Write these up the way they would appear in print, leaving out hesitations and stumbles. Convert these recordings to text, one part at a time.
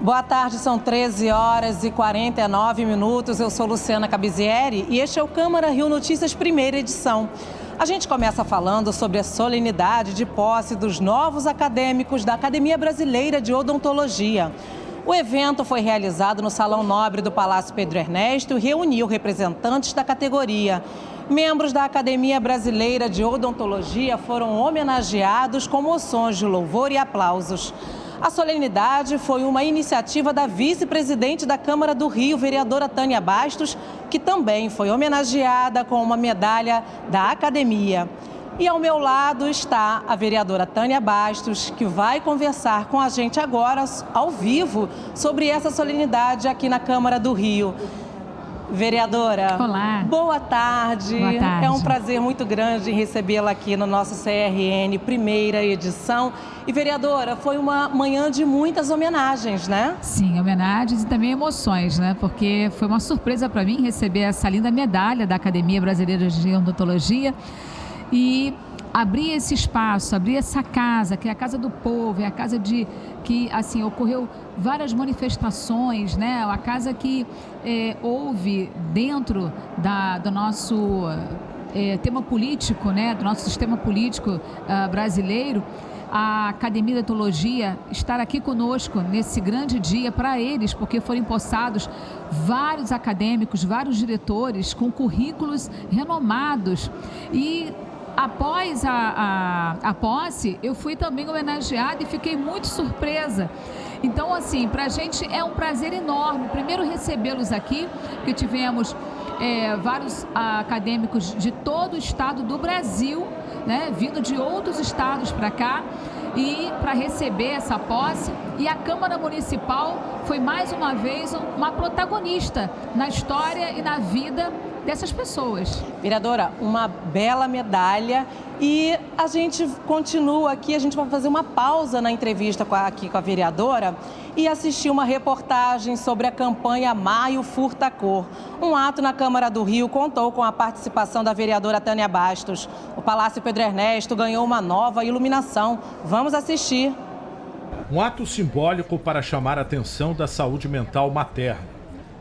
Boa tarde, são 13 horas e 49 minutos. Eu sou Luciana Cabizieri e este é o Câmara Rio Notícias, primeira edição. A gente começa falando sobre a solenidade de posse dos novos acadêmicos da Academia Brasileira de Odontologia. O evento foi realizado no Salão Nobre do Palácio Pedro Ernesto e reuniu representantes da categoria. Membros da Academia Brasileira de Odontologia foram homenageados com moções de louvor e aplausos. A solenidade foi uma iniciativa da vice-presidente da Câmara do Rio, vereadora Tânia Bastos, que também foi homenageada com uma medalha da Academia. E ao meu lado está a vereadora Tânia Bastos, que vai conversar com a gente agora, ao vivo, sobre essa solenidade aqui na Câmara do Rio. Vereadora, olá. Boa tarde. Boa tarde. É um prazer muito grande recebê-la aqui no nosso CRN, primeira edição. E, vereadora, foi uma manhã de muitas homenagens, né? Sim, homenagens e também emoções, né? Porque foi uma surpresa para mim receber essa linda medalha da Academia Brasileira de Odontologia e abrir esse espaço, abrir essa casa, que é a casa do povo, é a casa que, assim, ocorreu várias manifestações, né? A casa que houve dentro do nosso tema político, né? Do nosso sistema político brasileiro. A Academia de Odontologia estar aqui conosco nesse grande dia para eles, porque foram empossados vários acadêmicos, vários diretores com currículos renomados. E após a posse, eu fui também homenageada e fiquei muito surpresa. Então, assim, para a gente é um prazer enorme, primeiro recebê-los aqui, porque tivemos vários acadêmicos de todo o estado do Brasil, né, vindo de outros estados para cá, e para receber essa posse. E a Câmara Municipal foi mais uma vez uma protagonista na história e na vida dessas pessoas. Vereadora, uma bela medalha e a gente continua aqui, a gente vai fazer uma pausa na entrevista aqui com a vereadora e assistir uma reportagem sobre a campanha Maio Furta Cor. Um ato na Câmara do Rio contou com a participação da vereadora Tânia Bastos. O Palácio Pedro Ernesto ganhou uma nova iluminação. Vamos assistir. Um ato simbólico para chamar a atenção da saúde mental materna.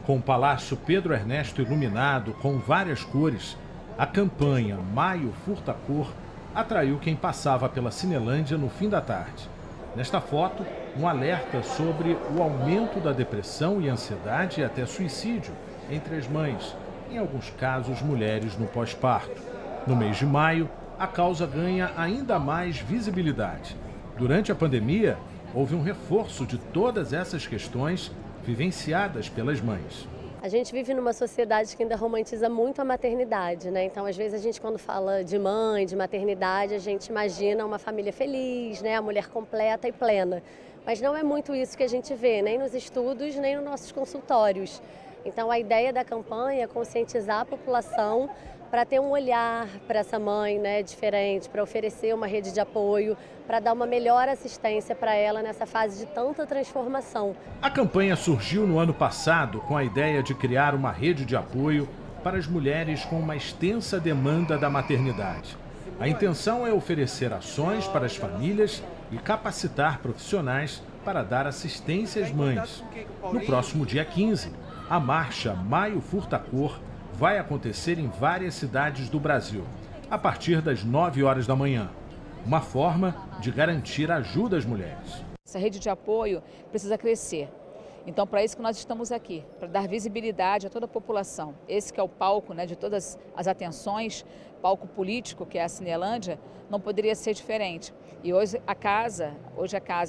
Com o Palácio Pedro Ernesto iluminado com várias cores, a campanha Maio Furta Cor atraiu quem passava pela Cinelândia no fim da tarde. Nesta foto, um alerta sobre o aumento da depressão e ansiedade e até suicídio entre as mães, em alguns casos mulheres no pós-parto. No mês de maio, a causa ganha ainda mais visibilidade. Durante a pandemia, houve um reforço de todas essas questões vivenciadas pelas mães. A gente vive numa sociedade que ainda romantiza muito a maternidade, né? Então, às vezes, a gente quando fala de mãe, de maternidade, a gente imagina uma família feliz, né? A mulher completa e plena. Mas não é muito isso que a gente vê, nem nos estudos, nem nos nossos consultórios. Então, a ideia da campanha é conscientizar a população para ter um olhar para essa mãe, né, diferente, para oferecer uma rede de apoio, para dar uma melhor assistência para ela nessa fase de tanta transformação. A campanha surgiu no ano passado com a ideia de criar uma rede de apoio para as mulheres com uma extensa demanda da maternidade. A intenção é oferecer ações para as famílias e capacitar profissionais para dar assistência às mães. No próximo dia 15, a marcha Maio Furta Cor vai acontecer em várias cidades do Brasil, a partir das 9 horas da manhã. Uma forma de garantir ajuda às mulheres. Essa rede de apoio precisa crescer. Então, para isso que nós estamos aqui, para dar visibilidade a toda a população. Esse que é o palco, né, de todas as atenções, palco político, que é a Cinelândia, não poderia ser diferente. E hoje a casa,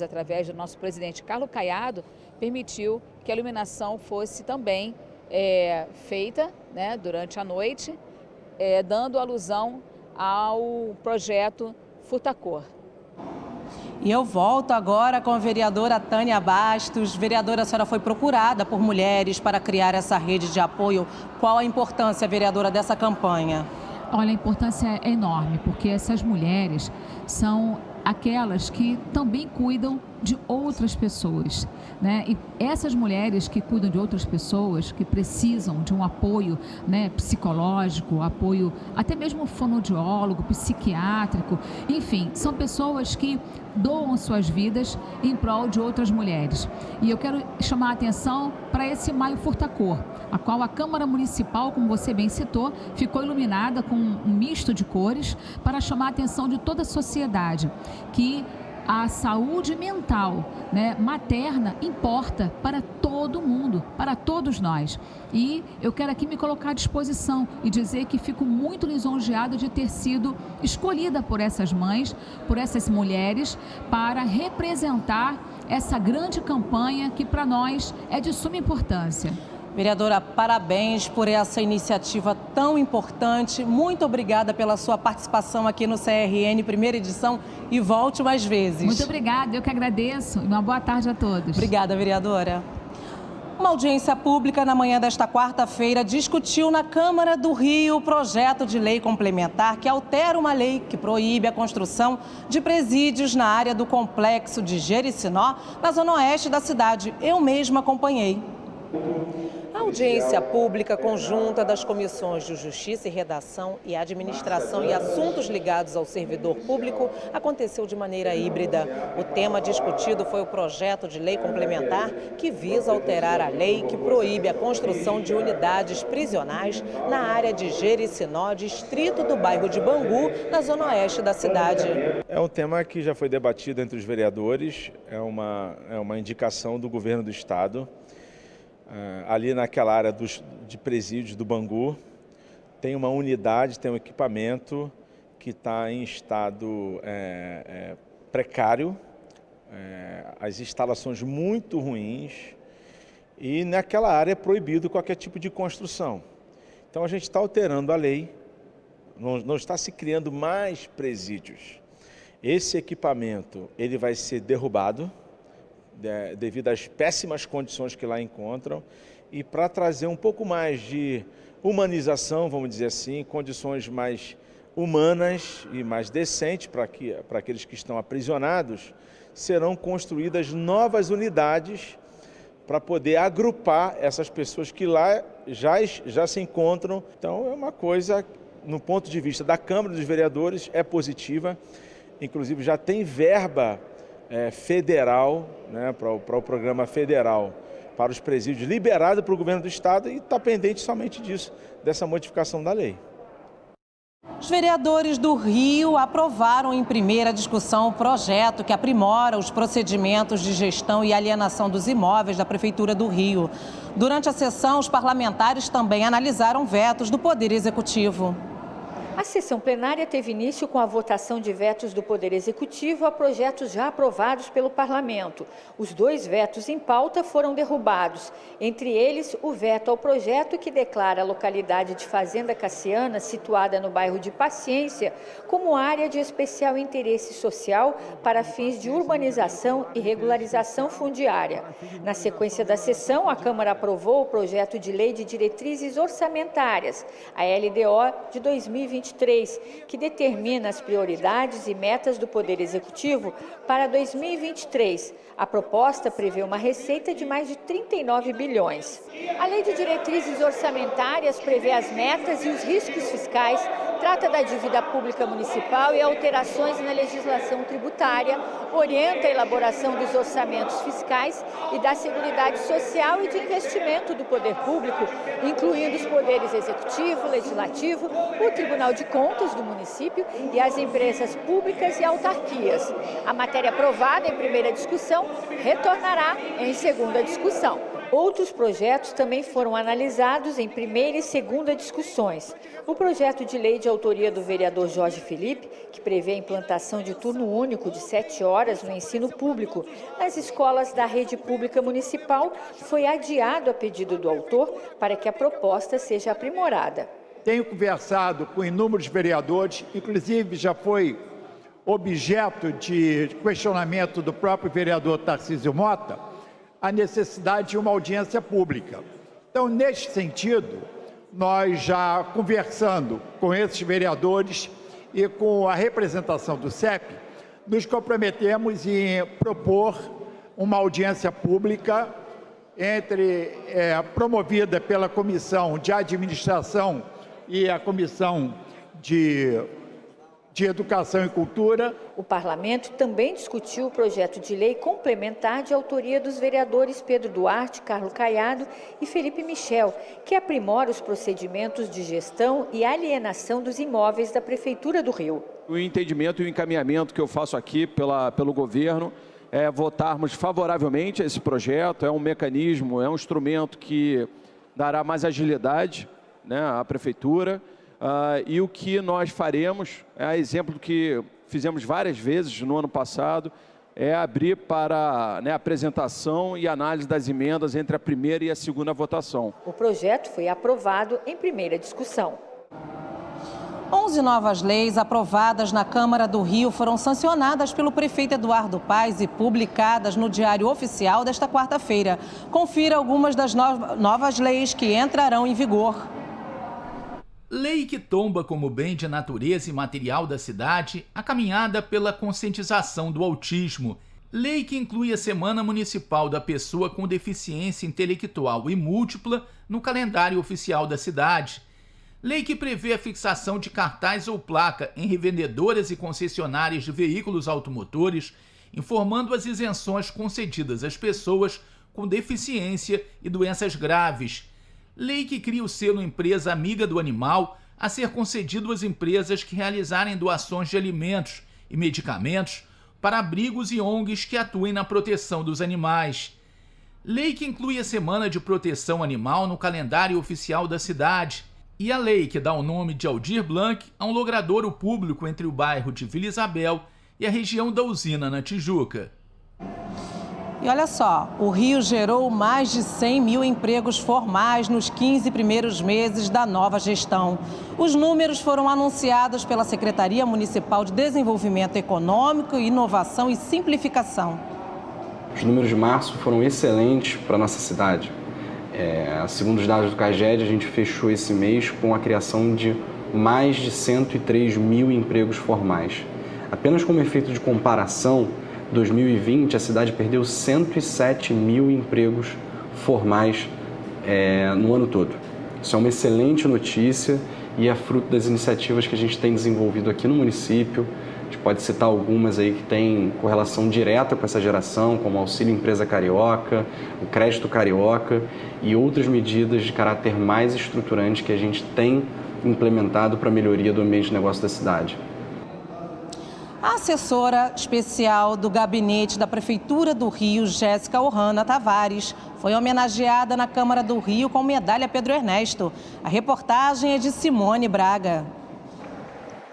através do nosso presidente Carlos Caiado, permitiu que a iluminação fosse também feita, né, durante a noite, dando alusão ao projeto Furta Cor. E eu volto agora com a vereadora Tânia Bastos. Vereadora, a senhora foi procurada por mulheres para criar essa rede de apoio. Qual a importância, vereadora, dessa campanha? Olha, a importância é enorme, porque essas mulheres são aquelas que também cuidam de outras pessoas, né? E essas mulheres que cuidam de outras pessoas, que precisam de um apoio, né, psicológico, apoio até mesmo fonoaudiólogo, psiquiátrico, enfim, são pessoas que doam suas vidas em prol de outras mulheres. E eu quero chamar a atenção para esse Maio Furta-Cor, a qual a Câmara Municipal, como você bem citou, ficou iluminada com um misto de cores para chamar a atenção de toda a sociedade, que a saúde mental, né, materna importa para todo mundo, para todos nós. E eu quero aqui me colocar à disposição e dizer que fico muito lisonjeada de ter sido escolhida por essas mães, por essas mulheres, para representar essa grande campanha que para nós é de suma importância. Vereadora, parabéns por essa iniciativa tão importante. Muito obrigada pela sua participação aqui no CRN, primeira edição, e volte mais vezes. Muito obrigada, eu que agradeço. Uma boa tarde a todos. Obrigada, vereadora. Uma audiência pública na manhã desta quarta-feira discutiu na Câmara do Rio o projeto de lei complementar que altera uma lei que proíbe a construção de presídios na área do complexo de Jericinó, na zona oeste da cidade. Eu mesma acompanhei. A audiência pública conjunta das comissões de Justiça e Redação e Administração e Assuntos ligados ao servidor público aconteceu de maneira híbrida. O tema discutido foi o projeto de lei complementar que visa alterar a lei que proíbe a construção de unidades prisionais na área de Jericinó, distrito do bairro de Bangu, na zona oeste da cidade. É um tema que já foi debatido entre os vereadores, é uma indicação do governo do estado. Ali naquela área de presídios do Bangu, tem uma unidade, tem um equipamento que está em estado precário, as instalações muito ruins, e naquela área é proibido qualquer tipo de construção. Então a gente está alterando a lei, não está se criando mais presídios. Esse equipamento ele vai ser derrubado, devido às péssimas condições que lá encontram, e para trazer um pouco mais de humanização, vamos dizer assim, condições mais humanas e mais decentes para aqueles que estão aprisionados, serão construídas novas unidades para poder agrupar essas pessoas que lá já se encontram. Então é uma coisa, no ponto de vista da Câmara dos Vereadores, é positiva, inclusive já tem verba federal, né, para o programa federal para os presídios liberado para o governo do estado, e está pendente somente disso, dessa modificação da lei. Os vereadores do Rio aprovaram em primeira discussão o projeto que aprimora os procedimentos de gestão e alienação dos imóveis da Prefeitura do Rio. Durante a sessão, os parlamentares também analisaram vetos do Poder Executivo. A sessão plenária teve início com a votação de vetos do Poder Executivo a projetos já aprovados pelo Parlamento. Os 2 vetos em pauta foram derrubados, entre eles o veto ao projeto que declara a localidade de Fazenda Cassiana, situada no bairro de Paciência, como área de especial interesse social para fins de urbanização e regularização fundiária. Na sequência da sessão, a Câmara aprovou o projeto de Lei de Diretrizes Orçamentárias, a LDO de 2023, que determina as prioridades e metas do Poder Executivo para 2023. A proposta prevê uma receita de mais de 39 bilhões. A Lei de Diretrizes Orçamentárias prevê as metas e os riscos fiscais, trata da dívida pública municipal e alterações na legislação tributária, orienta a elaboração dos orçamentos fiscais e da Seguridade Social e de investimento do poder público, incluindo os poderes executivo, legislativo, o Tribunal de Contas do município e as empresas públicas e autarquias. A matéria aprovada em primeira discussão retornará em segunda discussão. Outros projetos também foram analisados em primeira e segunda discussões. O projeto de lei de autoria do vereador Jorge Felipe, que prevê a implantação de turno único de 7 horas no ensino público nas escolas da rede pública municipal, foi adiado a pedido do autor para que a proposta seja aprimorada. Tenho conversado com inúmeros vereadores, inclusive já foi objeto de questionamento do próprio vereador Tarcísio Mota, a necessidade de uma audiência pública. Então, neste sentido, nós já conversando com esses vereadores e com a representação do CEP, nos comprometemos em propor uma audiência pública promovida pela Comissão de Administração e a Comissão de Educação e Cultura. O parlamento também discutiu o projeto de lei complementar de autoria dos vereadores Pedro Duarte, Carlos Caiado e Felipe Michel, que aprimora os procedimentos de gestão e alienação dos imóveis da Prefeitura do Rio. O entendimento e o encaminhamento que eu faço aqui pelo governo é votarmos favoravelmente a esse projeto. É um mecanismo, é um instrumento que dará mais agilidade, né, à Prefeitura. E o que nós faremos, a exemplo do que fizemos várias vezes no ano passado, é abrir para apresentação e análise das emendas entre a primeira e a segunda votação. O projeto foi aprovado em primeira discussão. 11 novas leis aprovadas na Câmara do Rio foram sancionadas pelo prefeito Eduardo Paes e publicadas no Diário Oficial desta quarta-feira. Confira algumas das novas leis que entrarão em vigor. Lei que tomba como bem de natureza imaterial da cidade a caminhada pela conscientização do autismo. Lei que inclui a Semana Municipal da Pessoa com Deficiência Intelectual e Múltipla no calendário oficial da cidade. Lei que prevê a fixação de cartaz ou placa em revendedoras e concessionárias de veículos automotores, informando as isenções concedidas às pessoas com deficiência e doenças graves. Lei que cria o selo Empresa Amiga do Animal a ser concedido às empresas que realizarem doações de alimentos e medicamentos para abrigos e ONGs que atuem na proteção dos animais. Lei que inclui a Semana de Proteção Animal no calendário oficial da cidade. E a lei que dá o nome de Aldir Blanc a um logradouro público entre o bairro de Vila Isabel e a região da Usina, na Tijuca. E olha só, o Rio gerou mais de 100 mil empregos formais nos 15 primeiros meses da nova gestão. Os números foram anunciados pela Secretaria Municipal de Desenvolvimento Econômico, Inovação e Simplificação. Os números de março foram excelentes para a nossa cidade. Segundo os dados do CAGED, a gente fechou esse mês com a criação de mais de 103 mil empregos formais. Apenas como efeito de comparação, 2020 a cidade perdeu 107 mil empregos formais no ano todo. Isso é uma excelente notícia e é fruto das iniciativas que a gente tem desenvolvido aqui no município. A gente pode citar algumas aí que têm correlação direta com essa geração, como o Auxílio Empresa Carioca, o Crédito Carioca e outras medidas de caráter mais estruturante que a gente tem implementado para a melhoria do ambiente de negócio da cidade. A assessora especial do gabinete da Prefeitura do Rio, Jéssica Ohana Tavares, foi homenageada na Câmara do Rio com medalha Pedro Ernesto. A reportagem é de Simone Braga.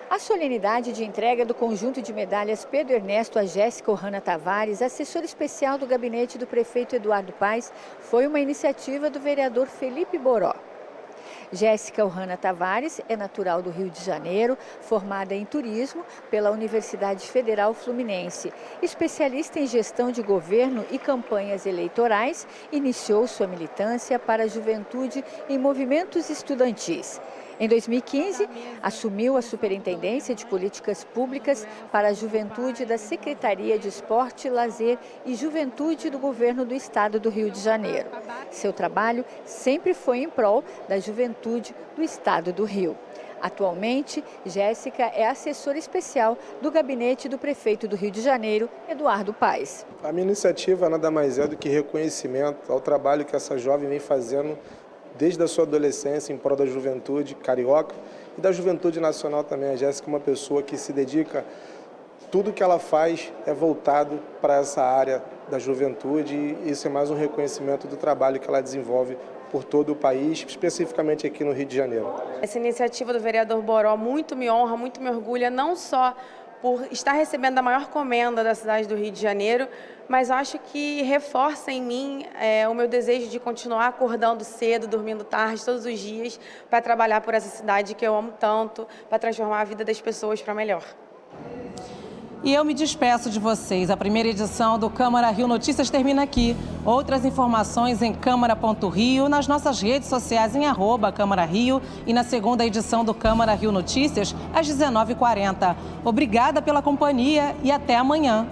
A solenidade de entrega do conjunto de medalhas Pedro Ernesto a Jéssica Ohana Tavares, assessora especial do gabinete do prefeito Eduardo Paes, foi uma iniciativa do vereador Felipe Boró. Jéssica Ohana Tavares é natural do Rio de Janeiro, formada em turismo pela Universidade Federal Fluminense. Especialista em gestão de governo e campanhas eleitorais, iniciou sua militância para a juventude em movimentos estudantis. Em 2015, assumiu a Superintendência de Políticas Públicas para a Juventude da Secretaria de Esporte, Lazer e Juventude do Governo do Estado do Rio de Janeiro. Seu trabalho sempre foi em prol da juventude do Estado do Rio. Atualmente, Jéssica é assessora especial do gabinete do prefeito do Rio de Janeiro, Eduardo Paes. A minha iniciativa nada mais é do que reconhecimento ao trabalho que essa jovem vem fazendo desde a sua adolescência em prol da juventude carioca e da juventude nacional também. A Jéssica é uma pessoa que se dedica, tudo que ela faz é voltado para essa área da juventude e isso é mais um reconhecimento do trabalho que ela desenvolve por todo o país, especificamente aqui no Rio de Janeiro. Essa iniciativa do vereador Boró muito me honra, muito me orgulha, não só por estar recebendo a maior comenda da cidade do Rio de Janeiro, mas acho que reforça em mim o meu desejo de continuar acordando cedo, dormindo tarde, todos os dias, para trabalhar por essa cidade que eu amo tanto, para transformar a vida das pessoas para melhor. E eu me despeço de vocês. A primeira edição do Câmara Rio Notícias termina aqui. Outras informações em câmara.rio, nas nossas redes sociais em @Câmara Rio e na segunda edição do Câmara Rio Notícias, às 19h40. Obrigada pela companhia e até amanhã.